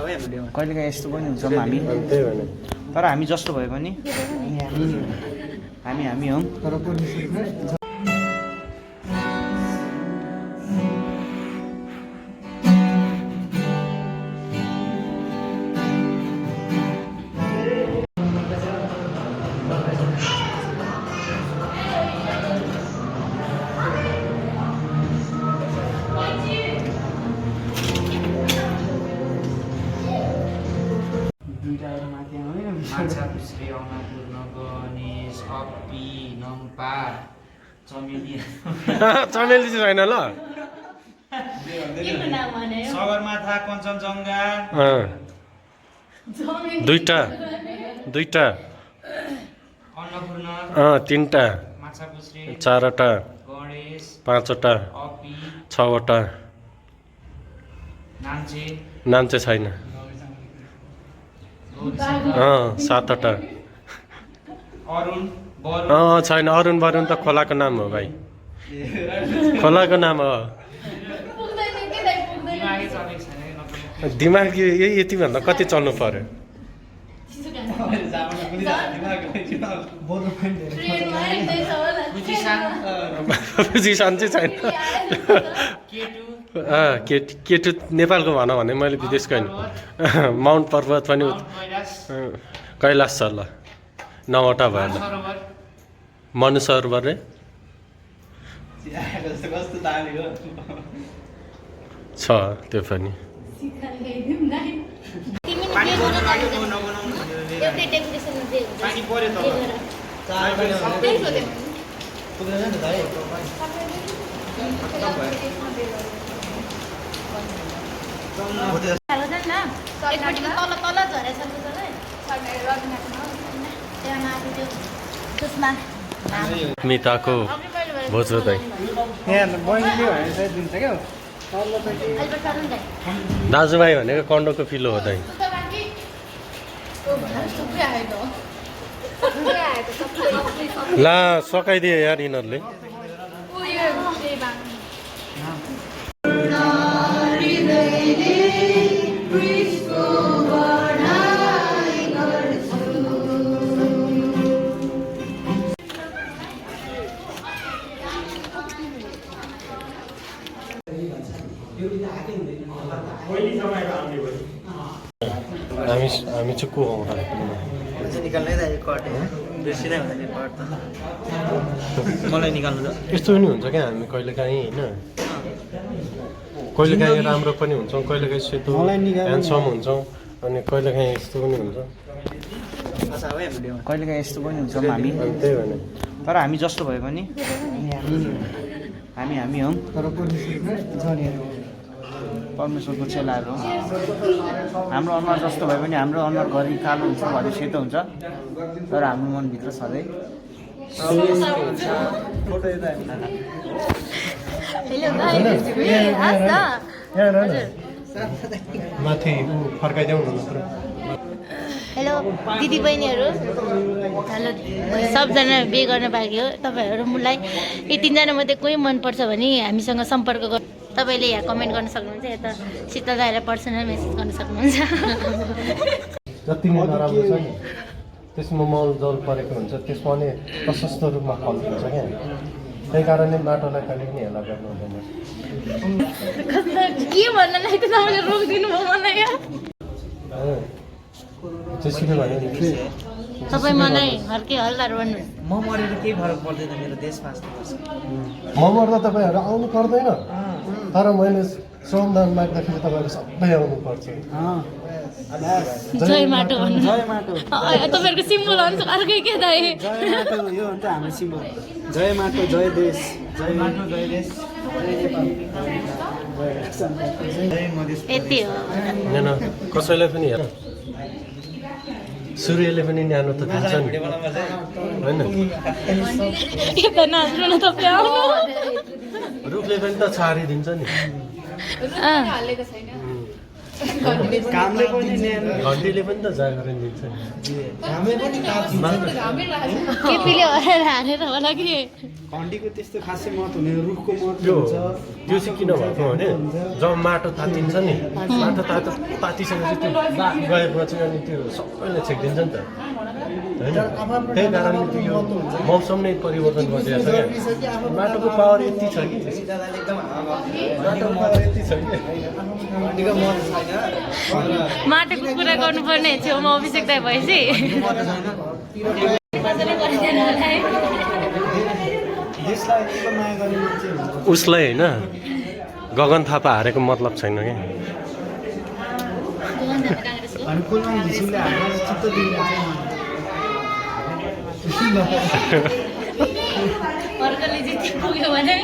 कहिलेकाहीँ यस्तो पनि हुन्छौँ हामी, तर हामी जस्तो भए पनि हामी हौ। माछा पुछ्रे अनापुर नगनेश कपी नम्पा चमेली चमेली चाहिँ छैन ल। सगरमाथा कञ्चनजङ्घा दुईटा अन्नपूर्ण तीनटा माछा पुछ्रे चारवटा गणेश पाँचवटा अपी छवटा नाम्चे छैन सातवटा छैन। अरुण बरुण त खोलाको नाम हो भाइ, खोलाको नाम हो। दिमाग यति भन्दा कति चल्नु पर्यो। पुजिसन चाहिँ छैन। केटु नेपालको भन भने मैले विदेशको होइन। माउन्ट पर्वत पनि कैलाश छ ल, 9वटा भयो ल। मनु सरोवर रे छ त्यो पनि। मिताको भोज हो दाइ। दाजुभाइ भनेको कन्डोको फिलो हो दाइ। ला सकाइदिए यार यिनीहरूले। हामी चाहिँ को हौ मलाई निकाल्नु त यस्तो पनि हुन्छ क्या। हामी कहिलेकाहीँ होइन, कहिलेकाहीँ राम्रो पनि हुन्छौँ, कहिलेकाहीँ सेतो ह्यान्डसम हुन्छौँ, अनि कहिलेकाहीँ यस्तो पनि हुन्छ। कहिलेकाहीँ यस्तो पनि हुन्छौँ हामी, त्यही भने। तर हामी जस्तो भए पनि हामी हौ। परमेश्वरको चेलाहरू हो। हाम्रो अनुहार जस्तो भए पनि हाम्रो अनुहार घरि कालो हुन्छ, घरि सेतो हुन्छ, तर हाम्रो मनभित्र सधैँ माथि फर्काइदेऊ न। हेलो दिदी बहिनीहरू, हेलो सबजना बिहे गर्न बाँकी हो। तपाईँहरूलाई यी 3जना मध्ये कोही मनपर्छ भने हामीसँग सम्पर्क गर्नु। तपाईँले यहाँ कमेन्ट गर्न सक्नुहुन्छ, यता शीतल दाइलाई पर्सनल मेसेज गर्न सक्नुहुन्छ। जति नै नराम्रो छ नि त्यसमा मल जल परेको हुन्छ, त्यसमा नै प्रशस्त रूपमा फल हुन्छ क्या। त्यही कारणले माटोलाई कहिले पनि हेला गर्नु हुँदैन। के भन्न लाग्यो तपाईँले रोकिदिनु भयो मलाई। त्यसैले भन्यो नि तपाईँ मलाई हर्के हल्लाहरू भन्नु। म मरेर केही फरक पर्दैन, मेरो देश बाँच्नु पर्छ। म मर्दा तपाईँहरू आउनु पर्दैन, तर मैले श्रमदान माग्दाखेरि तपाईँहरू सबै आउनुपर्छ। जय माटो भन्नु। जय माटो। तपाईँहरूको सिम्बल अनुसार अर्कै के दाइ? जय माटो यो हुन्छ हाम्रो सिम्बल। जय माटो जय देश। जय माटो जय देश। यति हो। कसैलाई पनि हेर, सूर्यले पनि न्यानो त दिन्छ नि होइन। यता नाच्नु न तपाईँ आउनु। रुखले पनि त छारिदिन्छ नि। कामले पनि न्यानो घन्टीले पनि त जागरण दिन्छ नि। घामले पनि ताप्छ केपीले हराएर हानेर होला कि घन्टीको त्यस्तो खासै मत हुने रुखको मत त्यो हुन्छ त्यो चाहिँ किन भएको भने जब माटो तातिन्छ नि माटो तातिसकेपछि त्यो बाफ गएपछि अनि त्यो सबैले छेकिदिन्छ नि त होइन त्यही कारणले त्यो यो मौसम नै परिवर्तन गरिरहेको छ क्या माटोको पावर यति छ कि माटोको पावर यति छ कि घन्टीको मत छैन माटोको कुरा गर्नुपर्ने छेउमा अभिषेक दाइ भएपछि देशलाई यतिको माया गर्ने मान्छे हुन्छ उसलाई होइन गगन थापा हारेको मतलब छैन क्या अनि कुलमा घिसिङले हाम्रो चित्त दिएको अर्कोले जित्नु पुग्यो भने